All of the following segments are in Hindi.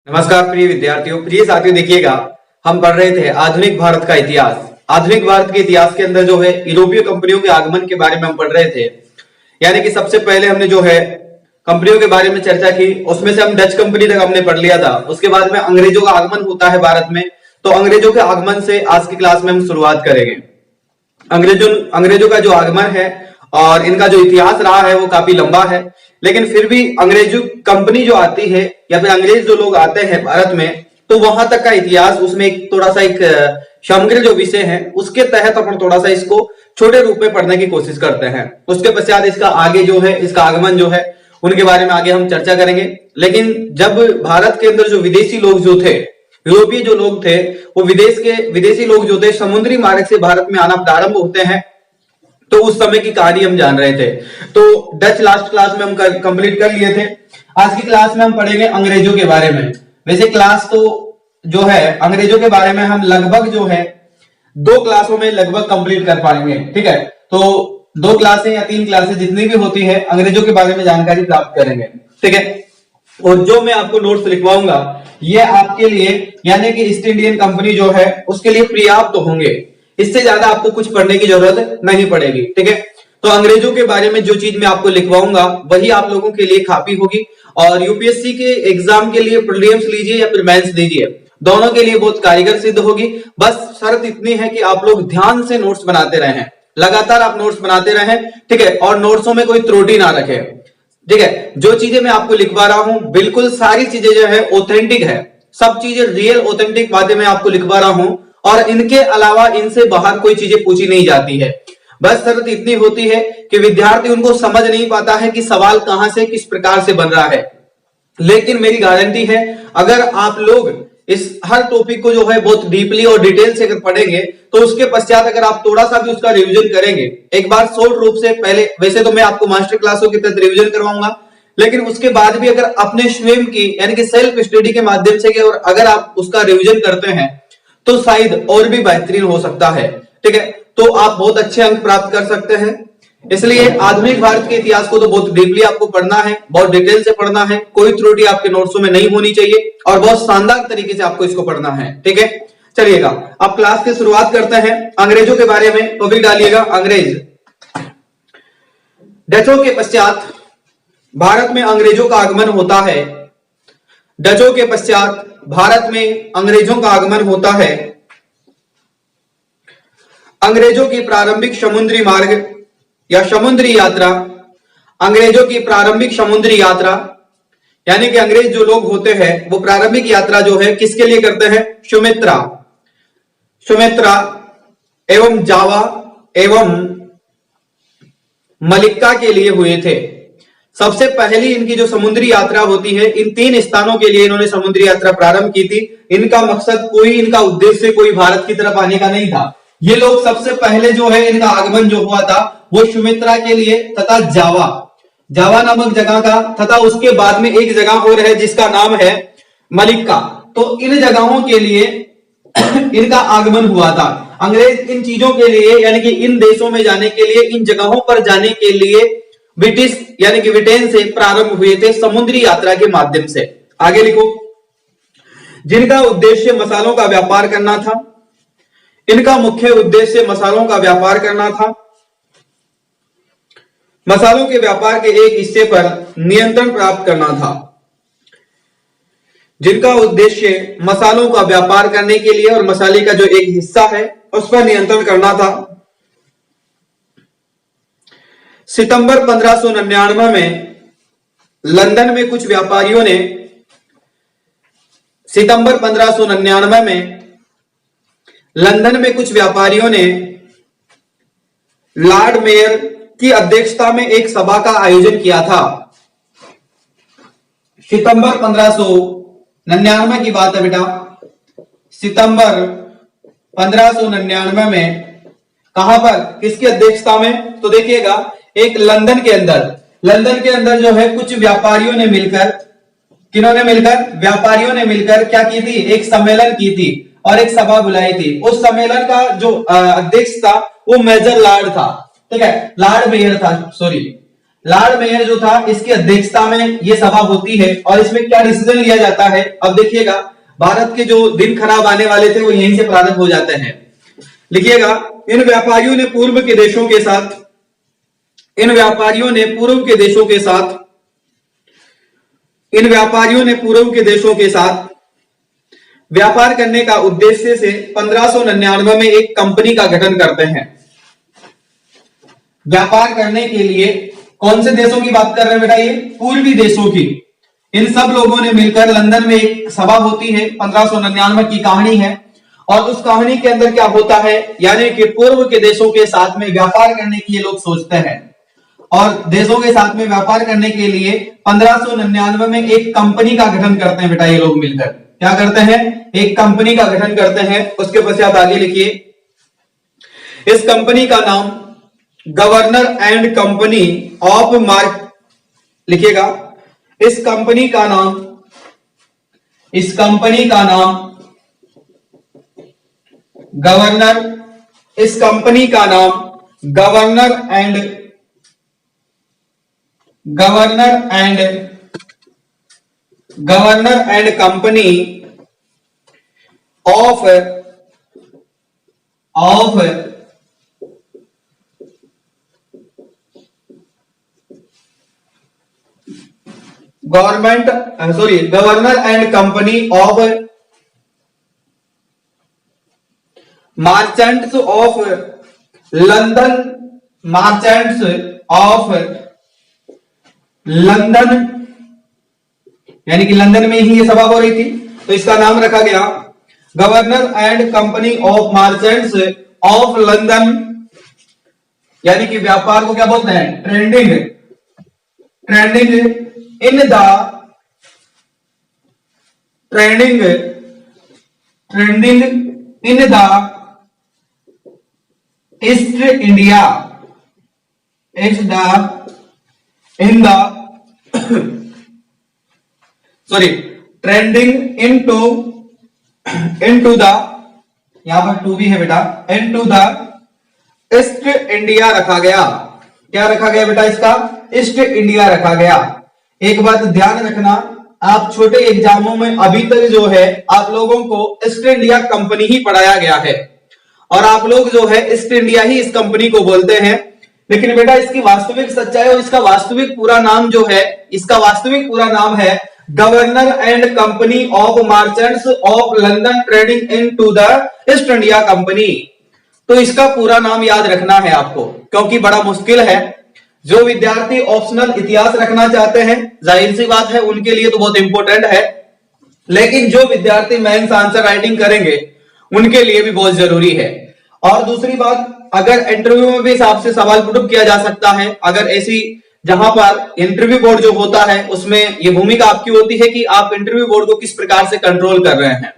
नमस्कार प्रिय विद्यार्थियों, प्रिय साथियों, देखिएगा हम पढ़ रहे थे आधुनिक भारत का इतिहास। आधुनिक भारत के इतिहास के अंदर जो है यूरोपीय कंपनियों के आगमन के बारे में हम पढ़ रहे थे। यानी कि सबसे पहले हमने जो है कंपनियों के बारे में चर्चा की, उसमें से हम डच कंपनी तक हमने पढ़ लिया था। उसके बाद में अंग्रेजों का आगमन होता है भारत में, तो अंग्रेजों के आगमन से आज की क्लास में हम शुरुआत करेंगे। अंग्रेजों का जो आगमन है और इनका जो इतिहास रहा है वो काफी लंबा है, लेकिन फिर भी अंग्रेजों कंपनी जो आती है या फिर अंग्रेज जो लोग आते हैं भारत में, तो वहां तक का इतिहास उसमें एक थोड़ा सा एक समग्र जो विषय है उसके तहत अपन थोड़ा सा इसको छोटे रूप में पढ़ने की कोशिश करते हैं। उसके पश्चात इसका आगे जो है इसका आगमन जो है उनके बारे में आगे हम चर्चा करेंगे। लेकिन जब भारत के अंदर जो विदेशी लोग जो थे, यूरोपीय जो लोग थे, वो विदेशी लोग जो थे समुद्री मार्ग से भारत में आना प्रारंभ होते हैं, तो उस समय की कहानी हम जान रहे थे। तो डच लास्ट क्लास में हम कंप्लीट कर लिए थे। आज की क्लास में हम पढ़ेंगे अंग्रेजों के बारे में। वैसे क्लास तो जो है अंग्रेजों के बारे में हम लगभग जो है 2 क्लासों में लगभग कंप्लीट कर पाएंगे। ठीक है, तो 2 क्लासें या 3 क्लासें जितनी भी होती है अंग्रेजों के बारे में जानकारी प्राप्त करेंगे। ठीक है, और जो मैं आपको नोट्स लिखवाऊंगा ये आपके लिए यानी कि ईस्ट इंडियन कंपनी जो है उसके लिए पर्याप्त तो होंगे। इससे ज्यादा आपको कुछ पढ़ने की जरूरत नहीं पड़ेगी। ठीक है, तो अंग्रेजों के बारे में जो चीज मैं आपको लिखवाऊंगा वही आप लोगों के लिए काफी होगी। और यूपीएससी के एग्जाम के लिए प्रीलिम्स लीजिए या फिर मेंस लीजिए, दोनों के लिए बहुत कारगर सिद्ध होगी। बस शर्त इतनी है कि आप लोग ध्यान से नोट्स बनाते रहें, लगातार आप नोट्स बनाते रहें। ठीक है, और नोट्सों में कोई त्रुटि ना रखें। ठीक है, जो चीजें मैं आपको लिखवा रहा हूं बिल्कुल सारी चीजें जो है ऑथेंटिक है, सब चीजें रियल ऑथेंटिक बातें मैं आपको लिखवा रहा हूं, और इनके अलावा इनसे बाहर कोई चीजें पूछी नहीं जाती है। बस शर्त इतनी होती है कि विद्यार्थी उनको समझ नहीं पाता है कि सवाल कहां से किस प्रकार से बन रहा है। लेकिन मेरी गारंटी है अगर आप लोग इस हर टॉपिक को जो है बहुत डीपली और डिटेल से अगर पढ़ेंगे तो उसके पश्चात अगर आप थोड़ा सा भी उसका रिवीजन करेंगे, एक बार शॉर्ट रूप से पहले, वैसे तो मैं आपको मास्टर क्लासों के तहत रिवीजन करवाऊंगा, लेकिन उसके बाद भी अगर अपने स्वयं की यानी कि सेल्फ स्टडी के माध्यम से और अगर आप उसका रिवीजन करते हैं तो शायद और भी बेहतरीन हो सकता है। ठीक है, तो आप बहुत अच्छे अंक प्राप्त कर सकते हैं। इसलिए आधुनिक भारत के इतिहास को तो बहुत डीपली आपको पढ़ना है, बहुत डिटेल से पढ़ना है, कोई त्रुटि आपके नोट्सों में नहीं होनी चाहिए और बहुत शानदार तरीके से आपको इसको पढ़ना है। ठीक है, चलिएगा अब क्लास की शुरुआत करते हैं। अंग्रेजों के बारे में टॉपिक डालिएगा अंग्रेज। डचों के पश्चात भारत में अंग्रेजों का आगमन होता है। डचों के पश्चात भारत में अंग्रेजों का आगमन होता है। अंग्रेजों की प्रारंभिक समुद्री मार्ग या समुद्री यात्रा, अंग्रेजों की प्रारंभिक समुद्री यात्रा यानी कि अंग्रेज जो लोग होते हैं वो प्रारंभिक यात्रा जो है किसके लिए करते हैं? सुमित्रा एवं जावा एवं मलिक्का के लिए हुए थे। सबसे पहली इनकी जो समुद्री यात्रा होती है, इन 3 स्थानों के लिए इन्होंने समुद्री यात्रा प्रारंभ की थी। इनका मकसद इनका उद्देश्य कोई भारत की तरफ आने का नहीं था। ये लोग सबसे पहले जो है इनका आगमन जो हुआ था वो सुमित्रा के लिए तथा जावा नामक जगह का, तथा उसके बाद में एक जगह और है जिसका नाम है मलिक्का। तो इन जगहों के लिए इनका आगमन हुआ था। अंग्रेज इन चीजों के लिए यानी कि इन देशों में जाने के लिए, इन जगहों पर जाने के लिए ब्रिटिश यानी कि ब्रिटेन से प्रारंभ हुए थे समुद्री यात्रा के माध्यम से। आगे लिखो, जिनका उद्देश्य मसालों का व्यापार करना था। इनका मुख्य उद्देश्य मसालों का व्यापार करना था। मसालों के व्यापार के एक हिस्से पर नियंत्रण प्राप्त करना था। जिनका उद्देश्य मसालों का व्यापार करने के लिए और मसाले का जो एक हिस्सा है उस पर नियंत्रण करना था। सितंबर 1599 में लंदन में कुछ व्यापारियों ने लॉर्ड मेयर की अध्यक्षता में एक सभा का आयोजन किया था। सितंबर 1599 की बात है बेटा। सितंबर 1599 में कहां पर, किसकी अध्यक्षता में? तो देखिएगा एक लंदन के अंदर जो है कुछ व्यापारियों ने मिलकर, किन्होंने मिलकर? व्यापारियों ने मिलकर क्या की थी? एक सम्मेलन की थी और एक सभा बुलाई थी। उस सम्मेलन का जो अध्यक्ष था वो मेजर लॉर्ड था। ठीक है, लॉर्ड मेयर था, सॉरी लॉर्ड मेयर जो था इसकी अध्यक्षता में ये सभा होती है और इसमें क्या डिसीजन लिया जाता है। अब देखिएगा, भारत के जो दिन खराब आने वाले थे वो यहीं से प्रारंभ हो जाते हैं। लिखिएगा, इन व्यापारियों ने पूर्व के देशों के साथ व्यापार करने का उद्देश्य से 1599 में एक कंपनी का गठन करते हैं। व्यापार करने के लिए कौन से देशों की बात कर रहे हैं बेटा? ये पूर्वी देशों की। इन सब लोगों ने मिलकर लंदन में एक सभा होती है, 1599 की कहानी है। और उस कहानी के अंदर क्या होता है, यानी कि पूर्व के देशों के साथ में व्यापार करने की ये लोग सोचते हैं और देशों के साथ में व्यापार करने के लिए 1599 में एक कंपनी का गठन करते हैं बेटा। ये लोग मिलकर क्या करते हैं? एक कंपनी का गठन करते हैं। उसके पश्चात आगे लिखिए, इस कंपनी का नाम governor and company of mark, लिखिएगा, इस कंपनी का नाम governor and company of governor and company of merchants of London, यानी कि लंदन में ही ये सभा हो रही थी, तो इसका नाम रखा गया governor and company of merchants of London, यानी कि व्यापार को क्या बोलते हैं? Trading in the East India, trending into the, यहां पर टू भी है बेटा, इनटू द ईस्ट इंडिया रखा गया। क्या रखा गया बेटा? इसका ईस्ट इंडिया रखा गया। एक बात ध्यान रखना, आप छोटे एग्जामों में अभी तक जो है आप लोगों को ईस्ट इंडिया कंपनी ही पढ़ाया गया है और आप लोग जो है ईस्ट इंडिया ही इस कंपनी को बोलते हैं। लेकिन बेटा इसकी वास्तविक सच्चाई और इसका वास्तविक पूरा नाम जो है, इसका वास्तविक पूरा नाम है governor and company of merchants of London trading into the East India company. तो इसका पूरा नाम याद रखना है आपको, क्योंकि बड़ा मुश्किल है। जो विद्यार्थी ऑप्शनल इतिहास रखना चाहते हैं, जाहिर सी बात है उनके लिए तो बहुत इंपॉर्टेंट है, लेकिन जो विद्यार्थी मेंस आंसर राइटिंग करेंगे उनके लिए भी बहुत जरूरी है। और दूसरी बात, अगर इंटरव्यू में भी आपसे सवाल पुट किया जा सकता है, अगर ऐसी जहां पर इंटरव्यू बोर्ड जो होता है उसमें ये भूमिका आपकी होती है कि आप इंटरव्यू बोर्ड को किस प्रकार से कंट्रोल कर रहे हैं,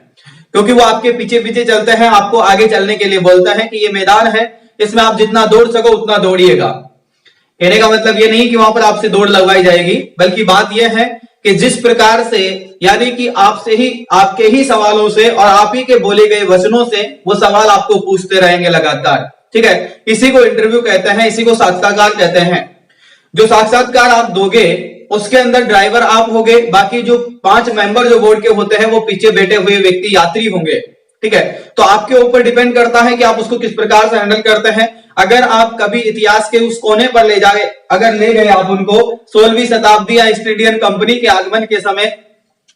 क्योंकि वो आपके पीछे पीछे चलते हैं, आपको आगे चलने के लिए बोलते हैं कि ये मैदान है, इसमें आप जितना दौड़ सको उतना दौड़िएगा। कहने का मतलब ये नहीं कि वहां पर आपसे दौड़ लगवाई जाएगी, बल्कि बात यह है कि जिस प्रकार से, यानी कि आपसे ही, आपके ही सवालों से और आप ही के बोले गए वचनों से वो सवाल आपको पूछते रहेंगे लगातार। ठीक है, इसी को इंटरव्यू कहते हैं, इसी को साक्षात्कार कहते हैं। जो साक्षात्कार आप दोगे उसके अंदर ड्राइवर आप होंगे, बाकी जो 5 मेंबर जो बोर्ड के होते हैं वो पीछे बैठे हुए व्यक्ति यात्री होंगे। ठीक है, तो आपके ऊपर डिपेंड करता है कि आप उसको किस प्रकार से हैंडल करते हैं। अगर आप कभी इतिहास के उस कोने पर ले जाए, अगर ले गए आप उनको 16वीं शताब्दी या ईस्ट इंडियन कंपनी के आगमन के समय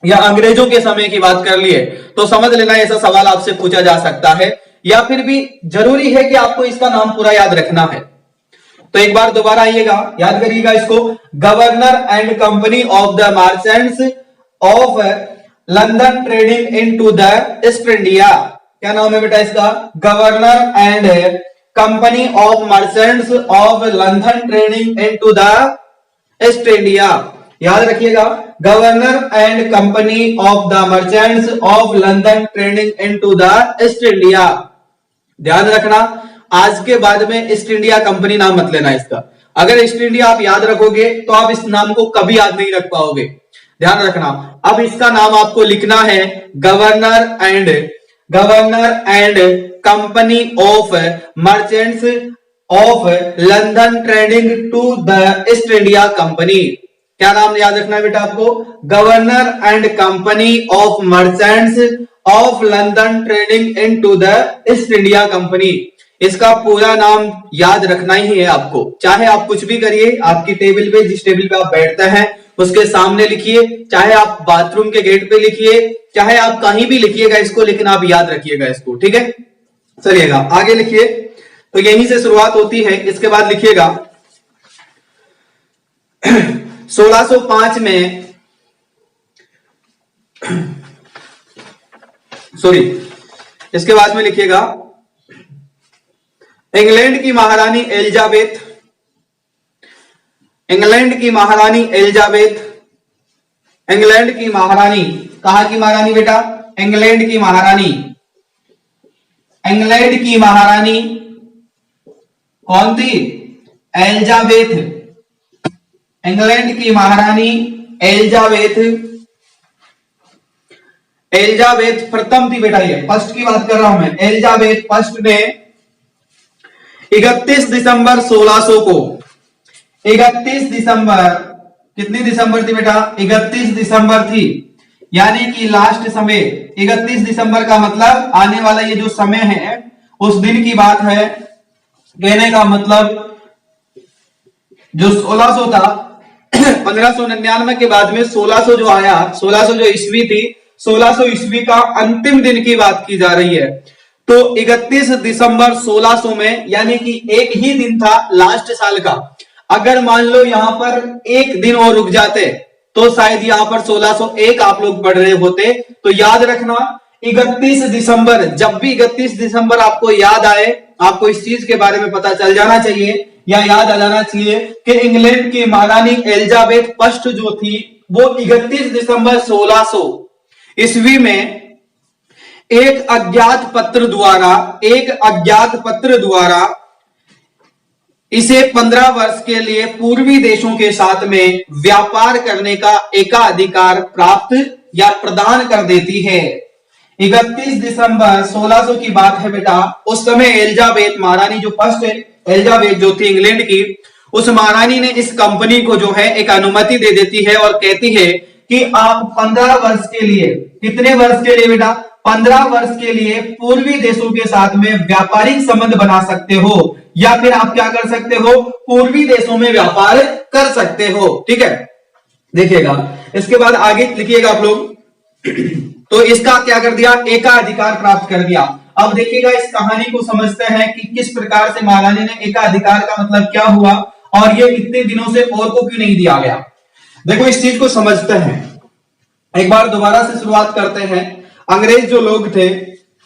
या अंग्रेजों के समय की बात कर लिए, तो समझ लेना ऐसा सवाल आपसे पूछा जा सकता है। या फिर भी जरूरी है कि आपको इसका नाम पूरा याद रखना है। तो एक बार दोबारा आइएगा, याद करिएगा इसको, governor and company of the merchants of London trading into the East India. क्या नाम है बेटा इसका? Governor and company of merchants of London trading into the East India. याद रखिएगा, governor and company of the merchants of London trading into the East India. ध्यान रखना, आज के बाद में ईस्ट इंडिया कंपनी नाम मत लेना इसका। अगर ईस्ट इंडिया आप याद रखोगे तो आप इस नाम को कभी याद नहीं रख पाओगे। ध्यान रखना, अब इसका नाम आपको लिखना है governor and company of merchants of London trading to the East India company. क्या नाम याद रखना है बेटा आपको? Governor and company of merchants of London trading in to the East India company. इसका पूरा नाम याद रखना ही है आपको, चाहे आप कुछ भी करिए, आपकी टेबल पे, जिस टेबल पे आप बैठते हैं उसके सामने लिखिए, चाहे आप बाथरूम के गेट पे लिखिए, चाहे आप कहीं भी लिखिएगा इसको, लेकिन आप याद रखिएगा इसको, ठीक है? चलिएगा आगे लिखिए। तो यहीं से शुरुआत होती है। इसके बाद लिखिएगा 1605 में, सॉरी, इसके बाद में लिखिएगा इंग्लैंड की महारानी एलिजाबेथ, इंग्लैंड की महारानी एलिजाबेथ, इंग्लैंड की महारानी, कहां की महारानी बेटा? इंग्लैंड की महारानी, इंग्लैंड की महारानी कौन थी? एलिजाबेथ, इंग्लैंड की महारानी एलिजाबेथ, एलिजाबेथ प्रथम थी बेटा, ये फर्स्ट की बात कर रहा हूं मैं। एलिजाबेथ फर्स्ट ने 31 दिसंबर 1600 को, 31 दिसंबर, कितनी दिसंबर थी बेटा? 31 दिसंबर थी, यानी कि लास्ट समय। 31 दिसंबर का मतलब आने वाला ये जो समय है उस दिन की बात है। कहने का मतलब जो 1600 था 1599 के बाद में 1600 जो आया, 1600 जो ईस्वी थी, 1600 ईस्वी का अंतिम दिन की बात की जा रही है। तो 31 दिसंबर 1600 में, यानी कि एक ही दिन था लास्ट साल का। अगर मान लो यहां पर एक दिन और रुक जाते तो शायद यहां पर 1601 आप लोग पढ़ रहे होते। तो याद रखना 31 दिसंबर, जब भी 31 दिसंबर आपको याद आए, आपको इस चीज के बारे में पता चल जाना चाहिए या याद आ जाना चाहिए कि इंग्लैंड की महारानी एलिजाबेथ फर्स्ट जो थी वो 31 दिसंबर 1600 ईस्वी में एक अज्ञात पत्र द्वारा इसे 15 वर्ष के लिए पूर्वी देशों के साथ में व्यापार करने का एकाधिकार प्राप्त या प्रदान कर देती है। 31 दिसंबर 1600 की बात है बेटा। उस समय एलिजाबेथ महारानी जो फर्स्ट एलिजाबेथ जो थी इंग्लैंड की, उस महारानी ने इस कंपनी को जो है एक अनुमति दे देती है और कहती है कि आप 15 वर्ष के लिए, कितने वर्ष के लिए बेटा? 15 वर्ष के लिए पूर्वी देशों के साथ में व्यापारिक संबंध बना सकते हो, या फिर आप क्या कर सकते हो? पूर्वी देशों में व्यापार कर सकते हो। ठीक है, देखिएगा इसके बाद आगे लिखिएगा आप लोग। तो इसका क्या कर दिया? एकाधिकार प्राप्त कर दिया। अब देखिएगा इस कहानी को समझते हैं कि किस प्रकार से महारानी ने एकाधिकार का मतलब क्या हुआ और ये इतने दिनों से और को क्यों नहीं दिया गया। देखो इस चीज को समझते हैं, एक बार दोबारा से शुरुआत करते हैं। अंग्रेज जो लोग थे,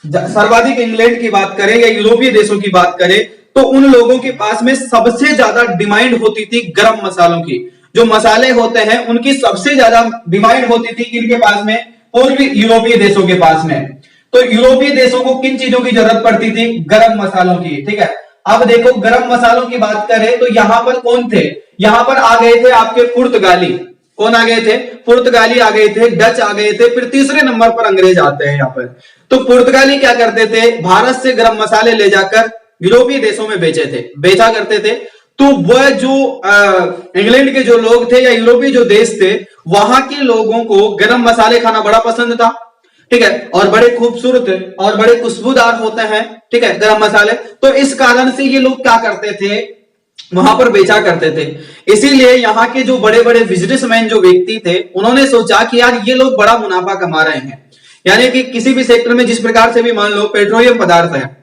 सर्वाधिक इंग्लैंड की बात करें या यूरोपीय देशों की बात करें, तो उन लोगों के पास में सबसे ज्यादा डिमांड होती थी गरम मसालों की। जो मसाले होते हैं उनकी सबसे ज्यादा डिमांड होती थी किनके पास में? पूर्वी यूरोपीय देशों के पास में। तो यूरोपीय देशों को किन चीजों की जरूरत पड़ती थी? गरम मसालों की। ठीक है, अब देखो गरम मसालों की बात करें तो यहां पर कौन थे? यहां पर आ गए थे आपके पुर्तगाली। कौन आ गए थे? पुर्तगाली आ गए थे, डच आ गए थे, फिर तीसरे नंबर पर अंग्रेज आते हैं यहां पर। तो पुर्तगाली क्या करते थे? भारत से गरम मसाले ले जाकर यूरोपीय देशों में बेचा करते थे। तो वह जो इंग्लैंड के जो लोग थे या यूरोपीय जो देश थे, वहां के लोगों को गरम मसाले खाना बड़ा पसंद था। ठीक है, और बड़े खूबसूरत और बड़े खुशबूदार होते हैं। ठीक है, गरम मसाले। तो इस कारण से ये लोग क्या करते थे? वहां पर बेचा करते थे। इसीलिए यहाँ के जो बड़े बड़े बिजनेसमैन जो व्यक्ति थे, उन्होंने सोचा कि यार ये लोग बड़ा मुनाफा कमा रहे हैं। यानी कि किसी भी सेक्टर में, जिस प्रकार से भी मान लो पेट्रोलियम पदार्थ है,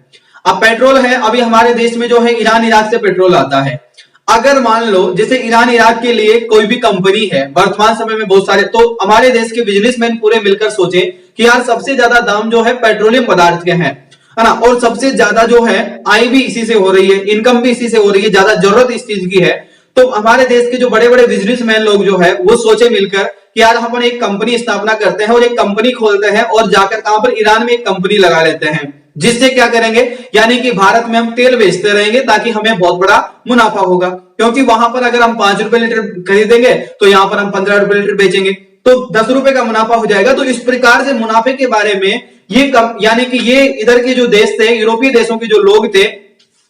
अब पेट्रोल है, अभी हमारे देश में जो है ईरान इराक से पेट्रोल आता है। अगर मान लो जैसे ईरान इराक के लिए कोई भी कंपनी है वर्तमान समय में बहुत सारे, तो हमारे देश के बिजनेसमैन पूरे मिलकर सोचे कि यार सबसे ज्यादा दाम जो है पेट्रोलियम पदार्थ के हैं, है ना, और सबसे ज्यादा जो है आय भी इसी से हो रही है, इनकम भी इसी से हो रही है, ज्यादा जरूरत इस चीज की है। तो हमारे देश के जो बड़े बड़े बिजनेसमैन लोग जो है वो सोचे मिलकर कि यार हम एक कंपनी स्थापना करते हैं और एक कंपनी खोलते हैं और जाकर कहां पर? ईरान में एक कंपनी लगा लेते हैं, जिससे क्या करेंगे? यानी कि भारत में हम तेल बेचते रहेंगे ताकि हमें बहुत बड़ा मुनाफा होगा। क्योंकि वहां पर अगर हम 5 रुपए लीटर खरीदेंगे तो यहां पर हम 15 रुपए लीटर बेचेंगे, तो 10 रुपए का मुनाफा हो जाएगा। तो इस प्रकार से मुनाफे के बारे में ये यानी कि ये इधर के जो देश थे, यूरोपीय देशों के जो लोग थे,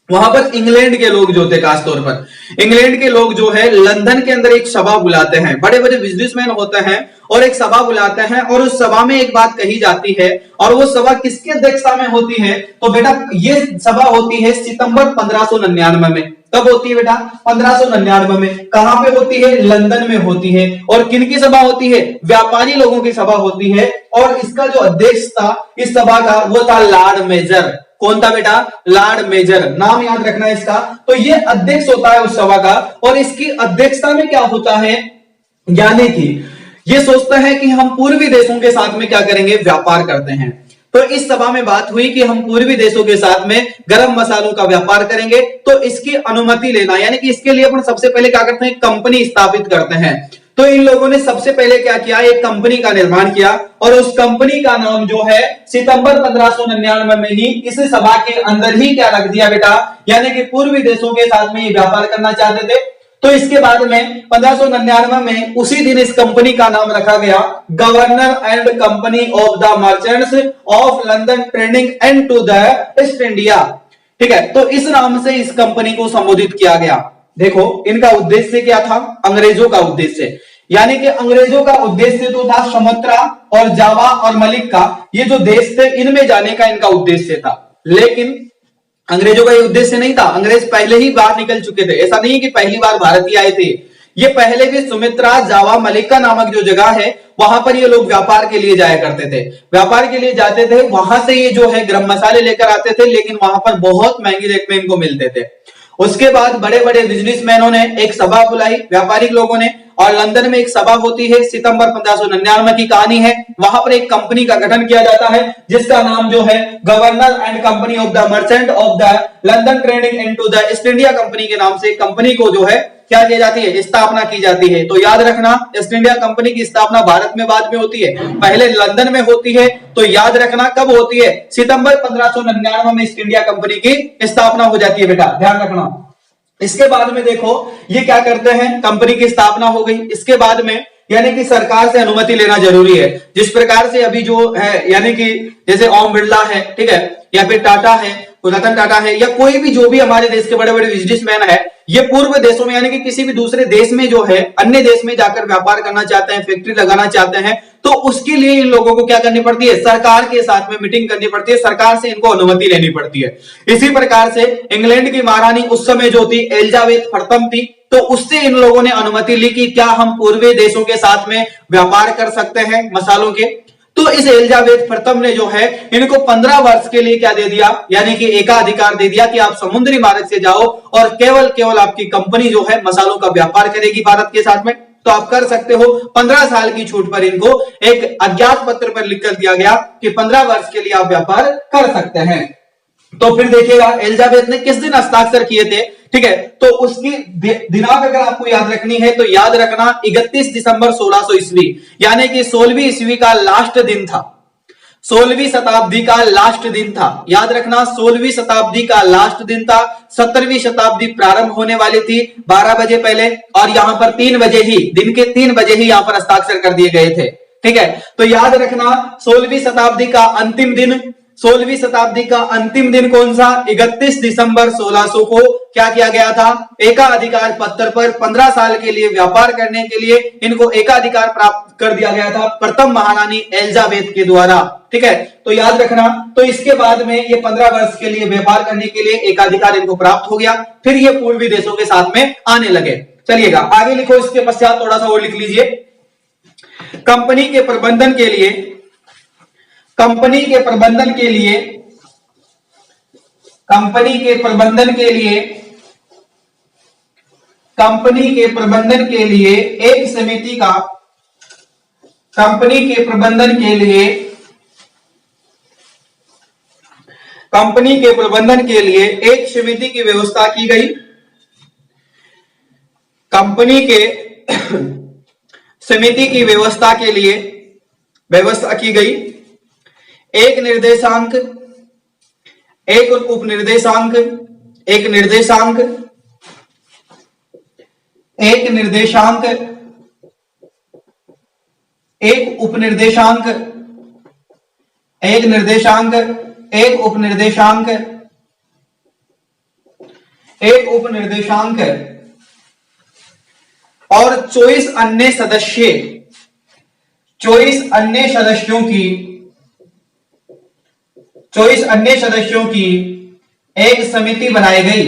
वहां पर इंग्लैंड के लोग जो थे, खासतौर पर इंग्लैंड के लोग जो है लंदन के अंदर एक सभा बुलाते हैं, बड़े बड़े बिजनेसमैन होते हैं और एक सभा बुलाते हैं और उस सभा में एक बात कही जाती है और वो सभा किसकी अध्यक्षता में होती है? तो बेटा ये सभा होती है सितंबर 1599 में। कब होती है बेटा? 1599 में। कहां पे होती है? लंदन में होती है। और किनकी सभा होती है? व्यापारी लोगों की सभा होती है। और इसका जो अध्यक्ष था इस सभा का वो था लॉर्ड मेजर। कौन था बेटा? Lord major. नाम याद रखना है इसका। तो ये अध्यक्ष होता है उस सभा का और इसकी अध्यक्षता में क्या होता है, यानी कि ये सोचता है कि हम पूर्वी देशों के साथ में क्या करेंगे? व्यापार करते हैं। तो इस सभा में बात हुई कि हम पूर्वी देशों के साथ में गरम मसालों का व्यापार करेंगे, तो इसकी अनुमति लेना, यानी कि इसके लिए अपन सबसे पहले क्या करते हैं? कंपनी स्थापित करते हैं। तो इन लोगों ने सबसे पहले क्या किया? एक कंपनी का निर्माण किया और उस कंपनी का नाम जो है सितंबर 1599 में ही इस सभा के अंदर ही क्या रख दिया बेटा? यानी कि पूर्वी देशों के साथ में ये व्यापार करना चाहते थे। तो इसके बाद में 1599 में उसी दिन इस कंपनी का नाम रखा गया governor and company of the merchants of London trading and to the East India. ठीक है, तो इस नाम से इस कंपनी को संबोधित किया गया। देखो इनका उद्देश्य क्या था? अंग्रेजों का उद्देश्य, यानी कि अंग्रेजों का उद्देश्य तो था सुमात्रा और जावा और मलिक्का, ये जो देश थे इनमें जाने का इनका उद्देश्य था। लेकिन अंग्रेजों का ये उद्देश्य नहीं था। अंग्रेज पहले ही बाहर निकल चुके थे। ऐसा नहीं कि पहली बार भारत ही आए थे, ये पहले भी सुमित्रा, जावा, मलिक्का नामक जो जगह है वहां पर ये लोग व्यापार के लिए जाया करते थे। व्यापार के लिए जाते थे, वहां से ये जो है गरम मसाले लेकर आते थे, लेकिन वहां पर बहुत महंगी रेट में इनको मिलते थे। उसके बाद बड़े बड़े बिजनेसमैनों ने एक सभा बुलाई, व्यापारिक लोगों ने, और लंदन में एक सभा होती है, सितंबर 1599 की कहानी है। वहां पर एक कंपनी का गठन किया जाता है जिसका नाम जो है governor and company of the merchant of the London trading into the East India company के नाम से कंपनी को जो है क्या की जाती है? स्थापना की जाती है। तो याद रखना, ईस्ट इंडिया कंपनी की स्थापना भारत में बाद में होती है, पहले लंदन में होती है। तो याद रखना कब होती है? सितंबर 1599 में ईस्ट इंडिया कंपनी की स्थापना हो जाती है बेटा, ध्यान रखना। इसके बाद में देखो ये क्या करते हैं, कंपनी की स्थापना हो गई, इसके बाद में यानी कि सरकार से अनुमति लेना जरूरी है। जिस प्रकार से अभी जो है, यानी कि जैसे ओम बिरला है, ठीक है, या फिर टाटा है, रतन टाटा है, या कोई भी जो भी हमारे देश के बड़े बड़े बिजनेसमैन है, ये पूर्व देशों में यानी कि किसी भी दूसरे देश में जो है, अन्य देश में जाकर व्यापार करना चाहते हैं, फैक्ट्री लगाना चाहते हैं, तो उसके लिए इन लोगों को क्या करनी पड़ती है? सरकार के साथ में मीटिंग करनी पड़ती है, सरकार से इनको अनुमति लेनी पड़ती है। इसी प्रकार से इंग्लैंड की महारानी उस समय जो थी एलिजाबेथ प्रथम थी, तो उससे इन लोगों ने अनुमति ली कि क्या हम पूर्वी देशों के साथ में व्यापार कर सकते हैं मसालों के। तो इस एलिजाबेथ प्रथम ने जो है इनको 15 वर्ष के लिए क्या दे दिया, यानी कि एकाधिकार दे दिया कि आप समुद्री मार्ग से जाओ और केवल केवल आपकी कंपनी जो है मसालों का व्यापार करेगी भारत के साथ में। तो आप कर सकते हो। 15 साल की छूट पर इनको एक अज्ञात पत्र पर लिखकर दिया गया कि 15 वर्ष के लिए आप व्यापार कर सकते हैं। तो फिर देखिएगा एलिजाबेथ ने किस दिन हस्ताक्षर किए थे, ठीक है, तो उसकी दिनांक अगर आपको याद रखनी है तो याद रखना 31 दिसंबर 1600 ईस्वी, यानी कि 16वीं ईस्वी का लास्ट दिन था, 16वीं शताब्दी का लास्ट दिन था। याद रखना 16वीं शताब्दी का लास्ट दिन था। 17वीं शताब्दी प्रारंभ होने वाली थी 12 बजे पहले, और यहां पर 3 बजे ही, दिन के 3 बजे ही यहां पर हस्ताक्षर कर दिए गए थे। ठीक है, तो याद रखना 16वीं शताब्दी का अंतिम दिन, 16वीं शताब्दी का अंतिम दिन कौन सा? 31 दिसंबर 1600 को क्या किया गया था? एकाधिकार पत्र पर 15 साल के लिए व्यापार करने के लिए इनको एकाधिकार प्राप्त कर दिया गया था प्रथम महारानी एलिजाबेथ के द्वारा। ठीक है, तो याद रखना। तो इसके बाद में ये 15 वर्ष के लिए व्यापार करने के लिए एकाधिकार इनको प्राप्त हो गया, फिर ये पूर्वी देशों के साथ में आने लगे। चलिएगा आगे लिखो, इसके पश्चात थोड़ा सा और लिख लीजिए। कंपनी के प्रबंधन के लिए, कंपनी के प्रबंधन के लिए, कंपनी के प्रबंधन के लिए, कंपनी के प्रबंधन के लिए एक समिति का, कंपनी के प्रबंधन के लिए, कंपनी के प्रबंधन के लिए एक समिति की व्यवस्था की गई। कंपनी के समिति की व्यवस्था के लिए व्यवस्था की गई। एक निर्देशांक, एक उपनिर्देशांक, एक निर्देशांक, एक निर्देशांक, एक उपनिर्देशांक, एक निर्देशांक, एक उपनिर्देशांक, एक उप निर्देशांक और 24 अन्य सदस्य, 24 अन्य सदस्यों की एक समिति बनाई गई।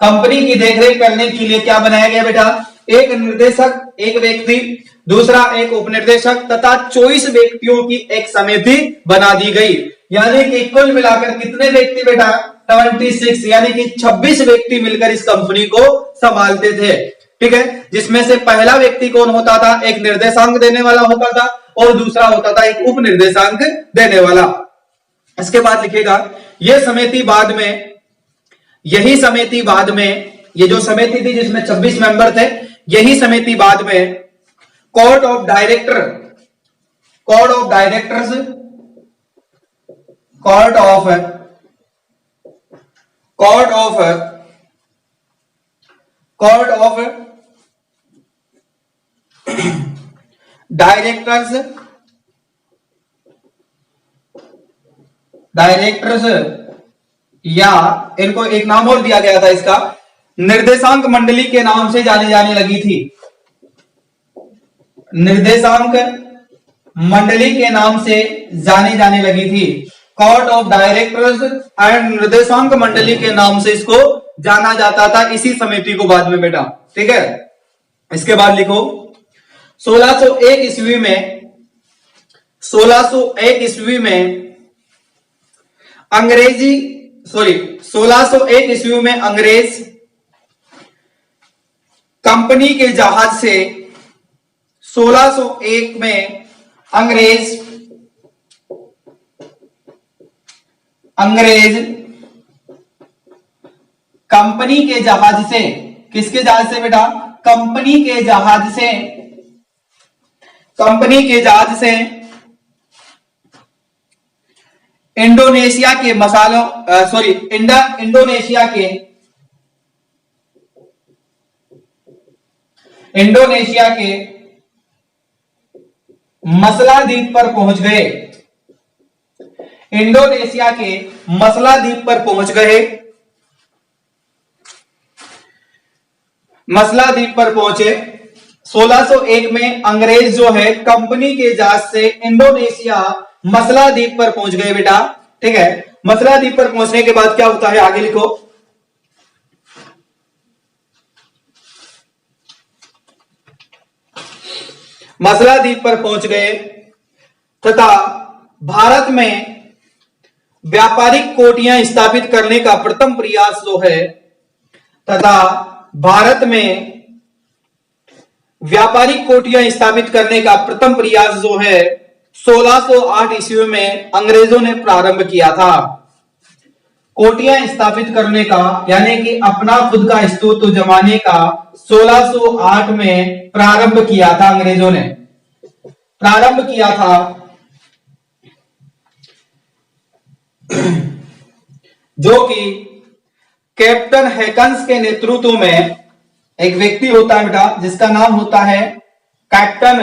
कंपनी की देखरेख करने के लिए क्या बनाया गया बेटा? एक निर्देशक, एक व्यक्ति, दूसरा एक उपनिर्देशक तथा 24 व्यक्तियों की एक समिति बना दी गई। यानी कि कुल मिलाकर कितने व्यक्ति बेटा? 26, यानी कि 26 व्यक्ति मिलकर इस कंपनी को संभालते थे। ठीक है, जिसमें से पहला व्यक्ति कौन होता था? एक निर्देशांक देने वाला होता था और दूसरा होता था एक उप निर्देशांक देने वाला। इसके बाद लिखेगा यह समिति बाद में ये जो समिति थी जिसमें 26 मेंबर थे, यही समिति बाद में कोर्ट ऑफ डायरेक्टर्स या इनको एक नाम और दिया गया था, इसका निर्देशांक मंडली के नाम से जानी जाने लगी थी। निर्देशांक मंडली के नाम से जानी जाने लगी थी। कोर्ट ऑफ डायरेक्टर्स एंड निर्देशांक मंडली के नाम से इसको जाना जाता था, इसी समिति को बाद में बेटा। ठीक है, इसके बाद लिखो 1601 ईस्वी में 1601 ईस्वी में अंग्रेज कंपनी के जहाज से 1601 में अंग्रेज कंपनी के जहाज से, किसके जहाज से बेटा? कंपनी के जहाज से इंडोनेशिया के इंडोनेशिया के मसला द्वीप पर पहुंच गए। इंडोनेशिया के मसला द्वीप पर पहुंच गए। मसला द्वीप पर पहुंचे। 1601 में अंग्रेज जो है कंपनी के जहाज से इंडोनेशिया मसला द्वीप पर पहुंच गए बेटा। ठीक है, मसला द्वीप पर पहुंचने के बाद क्या होता है आगे लिखो। मसला द्वीप पर पहुंच गए तथा भारत में व्यापारिक कोटियां स्थापित करने का प्रथम प्रयास जो है, तथा भारत में व्यापारिक कोटियां स्थापित करने का प्रथम प्रयास जो है 1608 ईस्वी में अंग्रेजों ने प्रारंभ किया था। कोटियां स्थापित करने का यानी कि अपना खुद का अस्तित्व जमाने का 1608 में प्रारंभ किया था। अंग्रेजों ने प्रारंभ किया था। जो कि कैप्टन हैकन्स के नेतृत्व में एक व्यक्ति होता है बेटा, जिसका नाम होता है कैप्टन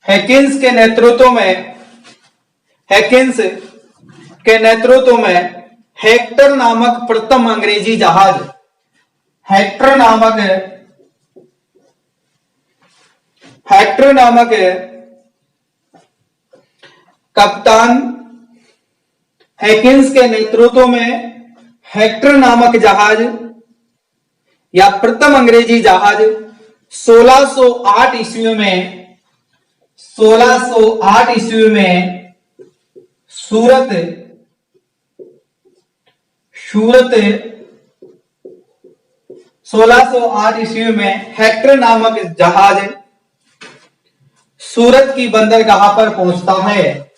हैकिंस के नेतृत्व में हेक्टर नामक प्रथम अंग्रेजी जहाज, हेक्टर नामक कप्तान हैकिंस के नेतृत्व में हेक्टर नामक जहाज या प्रथम अंग्रेजी जहाज 1608 ईस्वी में सूरत 1608 ईस्वी में हेक्टर नामक जहाज सूरत की बंदरगाह पर पहुंचता है।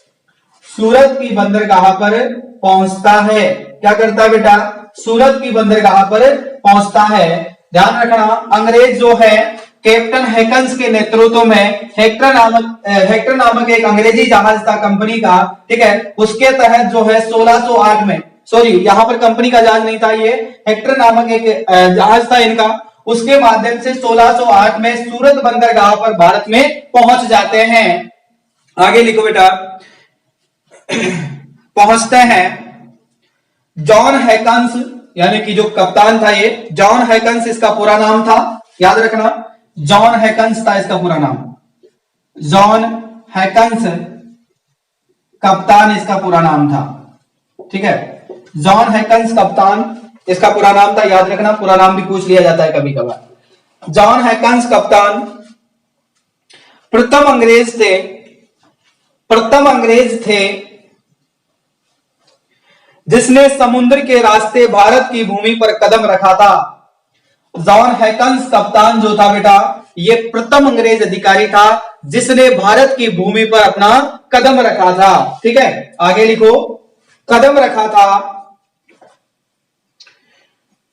सूरत की बंदरगाह पर पहुंचता है। क्या करता है बेटा? सूरत की बंदरगाह पर पहुंचता है। ध्यान रखना, अंग्रेज जो है कैप्टन हैकन्स के नेतृत्व में हेक्टर नामक एक अंग्रेजी जहाज था कंपनी का। ठीक है, उसके तहत जो है 1608 में, सॉरी यहां पर कंपनी का जहाज नहीं था, ये हेक्टर नामक एक जहाज था इनका। उसके माध्यम से 1608 में सूरत बंदरगाह पर भारत में पहुंच जाते हैं। आगे लिखो बेटा, पहुंचते हैं जॉन हैकन्स, यानी कि जो कप्तान था ये जॉन हैकन्स इसका पूरा नाम था, याद रखना जॉन हैकन्स था इसका पूरा नाम, जॉन हैकन्स कप्तान इसका पूरा नाम था। ठीक है, जॉन हैकन्स कप्तान इसका पूरा नाम था, याद रखना पूरा नाम भी पूछ लिया जाता है कभी कभार। जॉन हैकन्स कप्तान प्रथम अंग्रेज थे जिसने समुद्र के रास्ते भारत की भूमि पर कदम रखा था। जॉन हैकन्स कप्तान जो था बेटा, ये प्रथम अंग्रेज अधिकारी था जिसने भारत की भूमि पर अपना कदम रखा था। ठीक है, आगे लिखो, कदम रखा था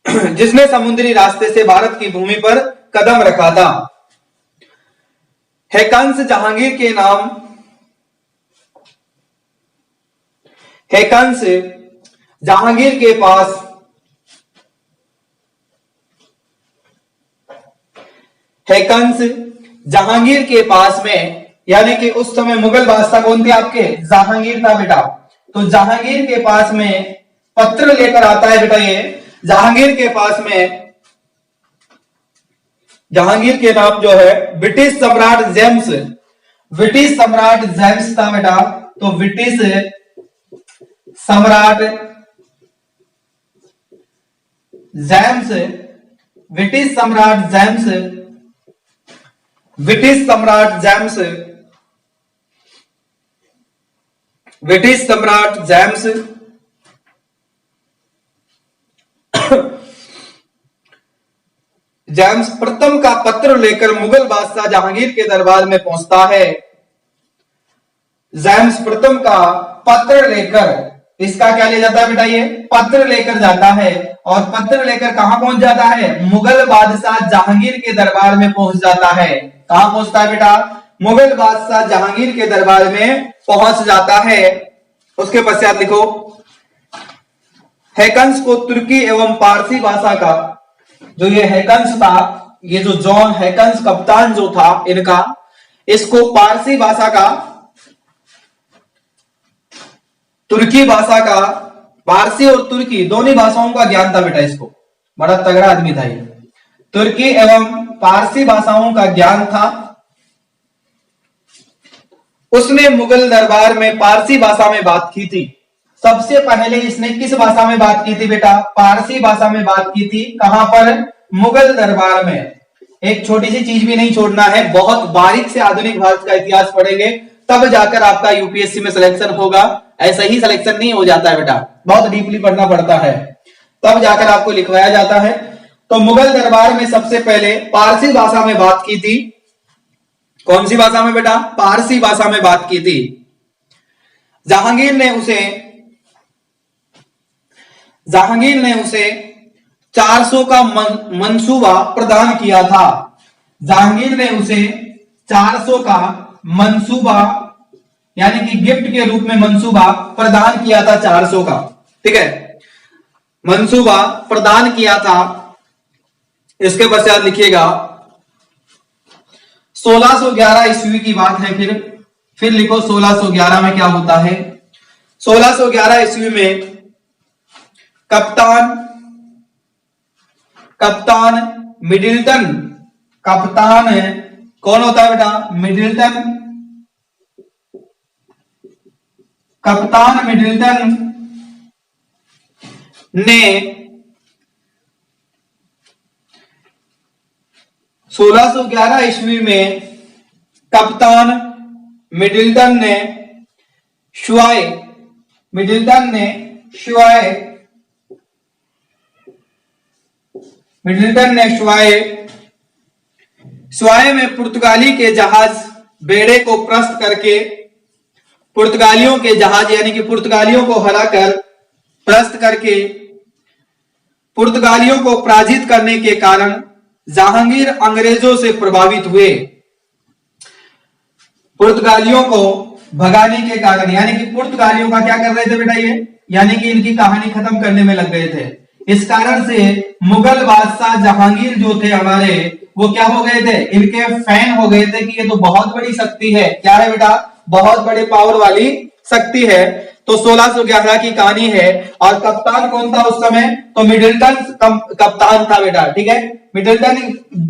जिसने समुद्री रास्ते से भारत की भूमि पर कदम रखा था। हैकन्स जहांगीर के नाम, हैकन्स जहांगीर के पास हैकन्स जहांगीर के पास में, यानी कि उस समय मुगल बादशाह कौन थे आपके, जहांगीर था बेटा। तो जहांगीर के पास में पत्र लेकर आता है बेटा, ये जहांगीर के पास में, जहांगीर के नाम जो है ब्रिटिश सम्राट जेम्स, ब्रिटिश सम्राट जेम्स था बेटा। तो ब्रिटिश सम्राट जेम्स, ब्रिटिश सम्राट जेम्स, ब्रिटिश सम्राट जेम्स, ब्रिटिश सम्राट जेम्स जेम्स प्रथम का पत्र लेकर मुगल बादशाह जहांगीर के दरबार में पहुंचता है। जेम्स प्रथम का पत्र लेकर, इसका क्या ले जाता है बेटा, ये पत्र लेकर जाता है, और पत्र लेकर कहां पहुंच जाता है, मुगल बादशाह जहांगीर के दरबार में पहुंच जाता है। कहां पहुंचता है बेटा, मुगल बादशाह जहांगीर के दरबार में पहुंच जाता है। उसके पश्चात लिखो, हैकन्स को तुर्की एवं पारसी भाषा का, जो ये हैकन्स था, ये जो जॉन हैकन्स कप्तान जो था इनका, इसको पारसी भाषा का, तुर्की भाषा का, पारसी और तुर्की दोनों भाषाओं का ज्ञान था बेटा इसको, बड़ा तगड़ा आदमी था ये। तुर्की एवं पारसी भाषाओं का ज्ञान था। उसने मुगल दरबार में पारसी भाषा में बात की थी। सबसे पहले इसने किस भाषा में बात की थी बेटा, पारसी भाषा में बात की थी। कहां पर, मुगल दरबार में। एक छोटी सी चीज भी नहीं छोड़ना है, बहुत बारीक से आधुनिक भारत का इतिहास पढ़ेंगे तब जाकर आपका यूपीएससी में सिलेक्शन होगा। ऐसा ही सिलेक्शन नहीं हो जाता है बेटा, बहुत डीपली पढ़ना पड़ता है, तब जाकर आपको लिखवाया जाता है। तो मुगल दरबार में सबसे पहले पारसी भाषा में बात की थी। कौन सी भाषा में बेटा, पारसी भाषा में बात की थी। जहांगीर ने उसे 400 का मंसूबा प्रदान किया था। जहांगीर ने उसे 400 का मंसूबा, यानी कि गिफ्ट के रूप में मंसूबा प्रदान किया था 400 का। ठीक है, मंसूबा प्रदान किया था। इसके पश्चात लिखिएगा 1611 ईस्वी की बात है। फिर लिखो 1611 में क्या होता है। 1611 ईस्वी में कप्तान मिडिल्टन, कप्तान कौन होता है बेटा, मिडिल्टन, कप्तान मिडिल्टन ने 1611 ईस्वी में कप्तान मिडिल्टन ने शुआए में पुर्तगाली के जहाज बेड़े को प्रस्त करके, पुर्तगालियों के जहाज यानी कि पुर्तगालियों को हराकर प्रस्त करके पुर्तगालियों को पराजित करने के कारण जहांगीर अंग्रेजों से प्रभावित हुए। पुर्तगालियों को भगाने के कारण, यानी कि पुर्तगालियों का क्या कर रहे थे बेटा ये, यानी कि इनकी कहानी खत्म करने में लग गए थे। इस कारण से मुगल बादशाह जहांगीर जो थे हमारे, वो क्या हो गए थे, इनके फैन हो गए थे कि ये तो बहुत बड़ी शक्ति है। क्या है बेटा, बहुत बड़े पावर वाली शक्ति है। तो 1611 की कहानी है। और कप्तान कौन था उस समय? तो मिडिल्टन कप्तान था बेटा, ठीक है। मिडिल्टन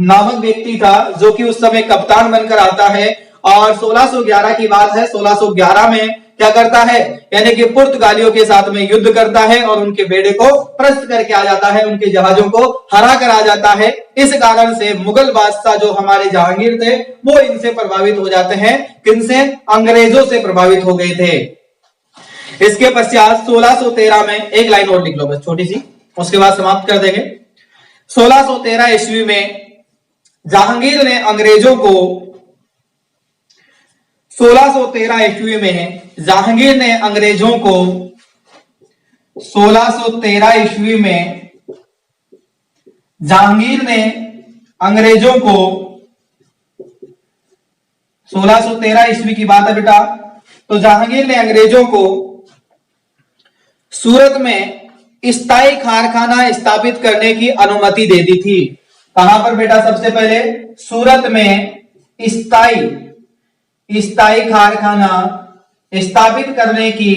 नामक व्यक्ति था जो कि उस समय कप्तान बनकर आता है। और 1611 की बात है, 1611 में क्या करता है, यानी कि पुर्तगालियों के साथ में युद्ध करता है और उनके बेड़े को परास्त करके आ जाता है, उनके जहाजों को हरा कर आ जाता है। इस कारण से मुगल बादशाह जो हमारे जहांगीर थे वो इनसे प्रभावित हो जाते हैं। किनसे? अंग्रेजों से प्रभावित हो गए थे। इसके पश्चात 1613 में एक लाइन और लिख लो बस छोटी सी, उसके बाद समाप्त कर देंगे। 1613 ईस्वी में जहांगीर ने अंग्रेजों को 1613 ईस्वी में जहांगीर ने अंग्रेजों को 1613 ईस्वी में जहांगीर ने अंग्रेजों को 1613 ईस्वी की बात है बेटा। तो जहांगीर ने अंग्रेजों को सूरत में स्थायी कारखाना स्थापित करने की अनुमति दे दी थी। कहां पर बेटा? सबसे पहले सूरत में स्थायी कारखाना स्थापित करने की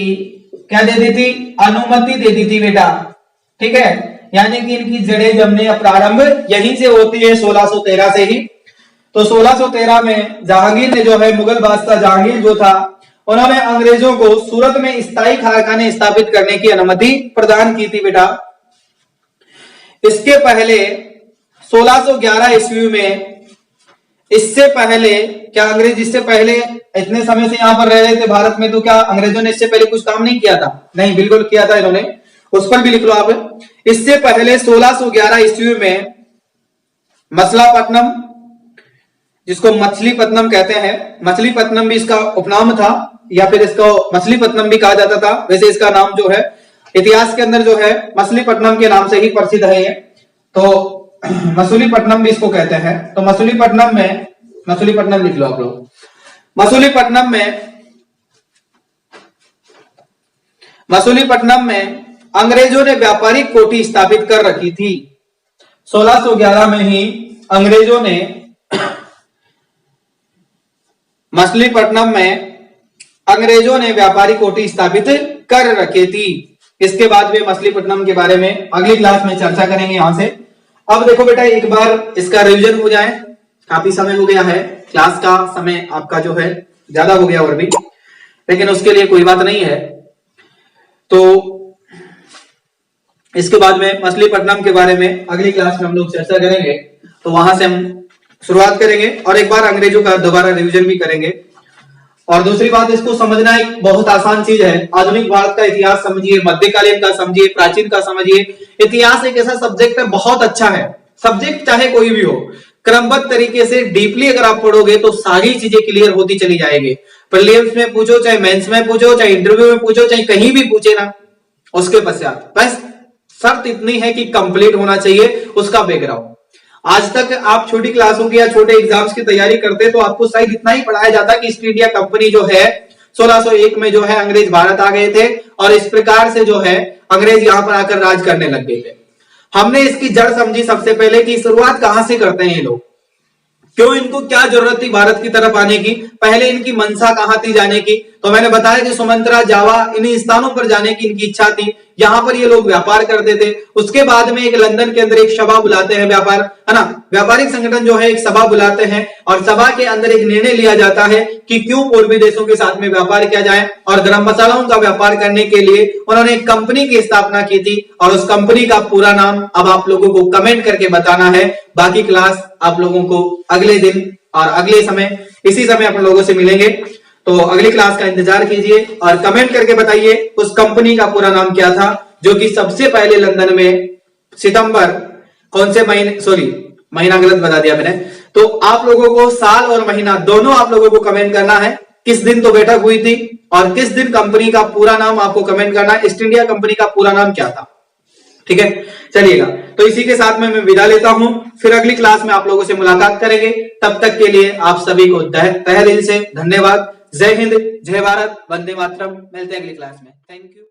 क्या दे दी थी? अनुमति दे दी थी बेटा, ठीक है। यानी कि इनकी जड़ें जमने का प्रारंभ यहीं से होती है, 1613 से ही। तो 1613 में जहांगीर ने जो है, मुगल बादशाह जहांगीर जो था, उन्होंने अंग्रेजों को सूरत में स्थायी कारखाने स्थापित करने की अनुमति प्रदान की थी बेटा। इसके पहले 1611 ईस्वी में, इससे पहले क्या अंग्रेज इससे पहले इतने समय से यहां पर रह रहे थे भारत में, तो क्या अंग्रेजों ने इससे पहले कुछ काम नहीं किया था? नहीं, बिल्कुल किया था इन्होंने, उस पर भी लिख लो आप। इससे पहले 1611 ईस्वी में मसलापट्टनम, जिसको मछलीपट्टनम कहते हैं, मछलीपट्टनम भी इसका उपनाम था, या फिर इसको मछलीपट्टनम भी कहा जाता था। वैसे इसका नाम जो है इतिहास के अंदर जो है मछलीपट्टनम के नाम से ही प्रसिद्ध है ये। तो मसूलीपट्टनम भी इसको कहते हैं। तो मसूलीपट्टनम में, मसूलीपट्टनम लिख लो आप लोग। मसूलीपट्टनम में अंग्रेजों ने व्यापारिक कोठी स्थापित कर रखी थी। 1611 में ही अंग्रेजों ने मछलीपट्टनम में अंग्रेजों ने व्यापारिक कोठी स्थापित कर रखी थी। इसके बाद में मछलीपट्टनम के बारे में अगली क्लास में चर्चा करेंगे यहां से। अब देखो बेटा, एक बार इसका रिवीजन हो जाए, काफी समय हो गया है, क्लास का समय आपका जो है ज्यादा हो गया और भी, लेकिन उसके लिए कोई बात नहीं है। तो इसके बाद में मछलीपट्टनम के बारे में अगली क्लास में हम लोग चर्चा करेंगे, तो वहां से हम शुरुआत करेंगे और एक बार अंग्रेजों का दोबारा रिवीजन भी करेंगे। और दूसरी बात, इसको समझना एक बहुत आसान चीज है। आधुनिक भारत का इतिहास समझिए, मध्यकालीन का समझिए, प्राचीन का समझिए। इतिहास एक ऐसा सब्जेक्ट है, बहुत अच्छा है सब्जेक्ट, चाहे कोई भी हो, क्रमबद्ध तरीके से डीपली अगर आप पढ़ोगे तो सारी चीजें क्लियर होती चली जाएगी। प्रीलिम्स में पूछो, चाहे मेंस में पूछो, चाहे इंटरव्यू में पूछो, चाहे कहीं भी पूछे ना, उसके पश्चात बस शर्त इतनी है कि कंप्लीट होना चाहिए उसका बैकग्राउंड। आज तक आप छोटी क्लासों की या छोटे एग्जाम्स की तैयारी करते तो आपको शायद इतना ही पढ़ाया जाता कि ईस्ट इंडिया कंपनी जो है 1601 में जो है अंग्रेज भारत आ गए थे और इस प्रकार से जो है अंग्रेज यहां पर आकर राज करने लग गए थे। हमने इसकी जड़ समझी सबसे पहले कि शुरुआत कहां से करते हैं ये लोग, क्यों इनको क्या जरूरत थी भारत की तरफ आने की, पहले इनकी मंशा कहां थी जाने की। तो मैंने बताया कि सुमंत्रा, जावा, इन स्थानों पर जाने की इनकी इच्छा थी, यहां पर ये लोग व्यापार करते थे। उसके बाद में एक लंदन के अंदर एक सभा बुलाते हैं, व्यापार है ना, व्यापारिक संगठन जो है एक सभा बुलाते हैं और सभा के अंदर एक निर्णय लिया जाता है कि क्यों पूर्वी देशों के साथ में व्यापार किया जाए। और गरम मसालों का व्यापार करने के लिए उन्होंने एक कंपनी की स्थापना की थी और उस कंपनी का पूरा नाम अब आप लोगों को कमेंट करके बताना है। बाकी क्लास आप लोगों को अगले दिन और अगले समय इसी समय आप लोगों से मिलेंगे, तो अगली क्लास का इंतजार कीजिए और कमेंट करके बताइए उस कंपनी का पूरा नाम क्या था जो कि सबसे पहले लंदन में सितंबर कौन से महीने, सॉरी महीना गलत बता दिया मैंने। तो आप लोगों को साल और महीना दोनों आप लोगों को कमेंट करना है, किस दिन तो बैठक हुई थी और किस दिन कंपनी का पूरा नाम आपको कमेंट करना है, ईस्ट इंडिया कंपनी का पूरा नाम क्या था। ठीक है, चलिएगा, तो इसी के साथ में मैं विदा लेता हूं, फिर अगली क्लास में आप लोगों से मुलाकात करेंगे। तब तक के लिए आप सभी को तहे दिल से धन्यवाद। जय हिंद, जय भारत, वंदे मातरम। मिलते हैं अगली क्लास में। Thank you.